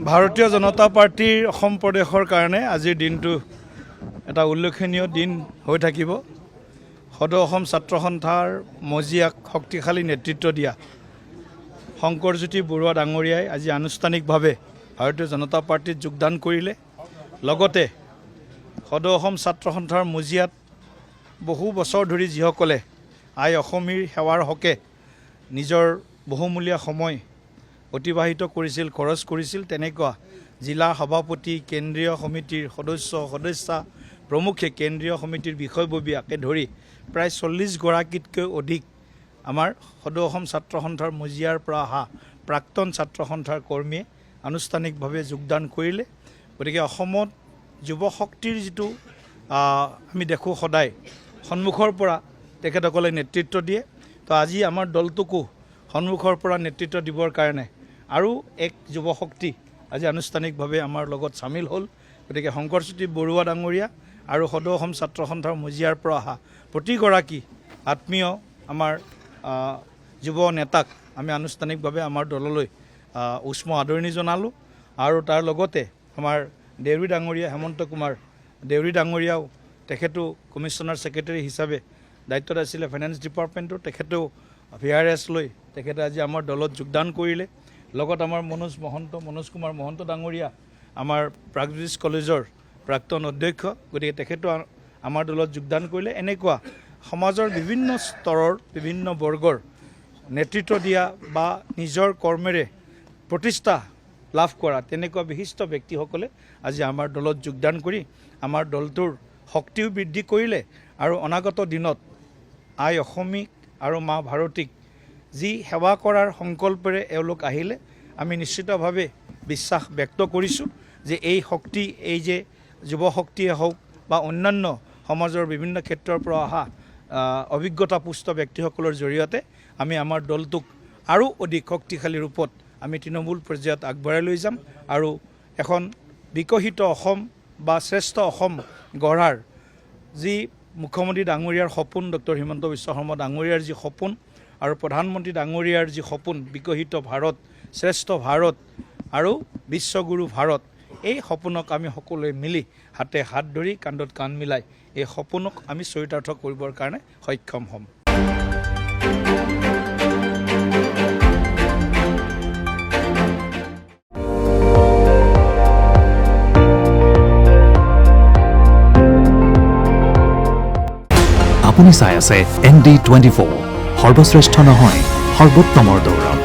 ভাৰতীয় জনতা পাৰ্টিৰ অসম প্ৰদেশৰ কাৰণে আজিৰ দিনটো এটা উল্লেখনীয় দিন হৈ থাকিব। সদৌ অসম ছাত্ৰ সন্থাৰ মজিয়াক শক্তিশালী নেতৃত্ব দিয়া শংকৰজ্যোতি বৰুৱা ডাঙৰীয়াই আজি আনুষ্ঠানিকভাৱে ভাৰতীয় জনতা পাৰ্টিত যোগদান কৰিলে। লগতে সদৌ অসম ছাত্ৰ সন্থাৰ মজিয়াত বহু বছৰ ধৰি যিসকলে আই অসমীৰ সেৱাৰ হকে নিজৰ বহুমূলীয়া সময় অতিবাহিত কৰিছিল, খৰচ কৰিছিল, তেনেকুৱা জিলা সভাপতি, কেন্দ্ৰীয় সমিতিৰ সদস্যা প্ৰমুখে কেন্দ্ৰীয় সমিতিৰ বিষয়ববীয়াকে ধৰি প্ৰায় 40 গৰাকীতকৈ অধিক আমাৰ সদৌ অসম ছাত্ৰ সন্থাৰ মজিয়াৰ পৰা অহা প্ৰাক্তন ছাত্ৰ সন্থাৰ কৰ্মীয়ে আনুষ্ঠানিকভাৱে যোগদান কৰিলে। গতিকে অসমত যুৱ শক্তিৰ যিটো আমি দেখোঁ সদায় সন্মুখৰ পৰা তেখেতসকলে নেতৃত্ব দিয়ে, তো আজি আমাৰ দলটোকো সন্মুখৰ পৰা নেতৃত্ব দিবৰ কাৰণে আৰু এক যুৱ শক্তি আজি আনুষ্ঠানিকভাৱে আমাৰ লগত চামিল হ'ল। গতিকে শংকৰজ্যোতি বৰুৱা ডাঙৰীয়া আৰু সদৌ অসম ছাত্ৰ সন্থাৰ মজিয়াৰ পৰা অহা প্ৰতিগৰাকী আত্মীয় আমাৰ যুৱ নেতাক আমি আনুষ্ঠানিকভাৱে আমাৰ দললৈ উষ্ম আদৰণি জনালোঁ। আৰু তাৰ লগতে আমাৰ দেউৰী ডাঙৰীয়া হেমন্ত কুমাৰ দেউৰী ডাঙৰীয়াও তেখেতো কমিশ্যনাৰ ছেক্ৰেটাৰী হিচাপে দায়িত্বত আছিলে ফাইনেন্স ডিপাৰ্টমেণ্টৰ, তেখেতেও VRS লৈ তেখেতে আজি আমাৰ দলত যোগদান কৰিলে। লগত আমাৰ মনোজ কুমাৰ মহন্ত ডাঙৰীয়া আমাৰ প্ৰাগজ্যোতিষ কলেজৰ প্ৰাক্তন অধ্যক্ষ, গতিকে তেখেতো আমাৰ দলত যোগদান কৰিলে। এনেকুৱা সমাজৰ বিভিন্ন স্তৰৰ বিভিন্ন বৰ্গৰ নেতৃত্ব দিয়া বা নিজৰ কৰ্মেৰে প্ৰতিষ্ঠা লাভ কৰা তেনেকুৱা বিশিষ্ট ব্যক্তিসকলে আজি আমাৰ দলত যোগদান কৰি আমাৰ দলটোৰ শক্তিও বৃদ্ধি কৰিলে। আৰু অনাগত দিনত আই অসমীক আৰু মা ভাৰতীক যি সেৱা কৰাৰ সংকল্পেৰে এওঁলোক আহিলে, আমি নিশ্চিতভাৱে বিশ্বাস ব্যক্ত কৰিছোঁ যে এই শক্তি, এই যে যুৱ শক্তিয়ে হওক বা অন্যান্য সমাজৰ বিভিন্ন ক্ষেত্ৰৰ পৰা অহা অভিজ্ঞতাপুষ্ট ব্যক্তিসকলৰ জৰিয়তে আমি আমাৰ দলটোক আৰু অধিক শক্তিশালী ৰূপত আমি তৃণমূল পৰ্যায়ত আগবঢ়াই লৈ যাম আৰু এখন বিকশিত অসম বা শ্ৰেষ্ঠ অসম গঢ়াৰ যি মুখ্যমন্ত্ৰী ডাঙৰীয়াৰ সপোন, ডক্টৰ হিমন্ত বিশ্ব শৰ্মা ডাঙৰীয়াৰ যি সপোন আৰু প্ৰধানমন্ত্ৰী ডাঙৰীয়াৰ যি সপোন, বিকশিত ভাৰত, শ্ৰেষ্ঠ ভাৰত আৰু বিশ্বগুৰু ভাৰত, এই সপোনক আমি সকলোৱে মিলি হাতে হাত ধৰি কান্ধত কান্ধ মিলাই এই সপোনক আমি চৰিতাৰ্থ কৰিবৰ কাৰণে সক্ষম হ'ম। আপুনি চাই আছে ND24, সৰ্বশ্ৰেষ্ঠ নহয় সৰ্বোত্তমৰ দৌৰ।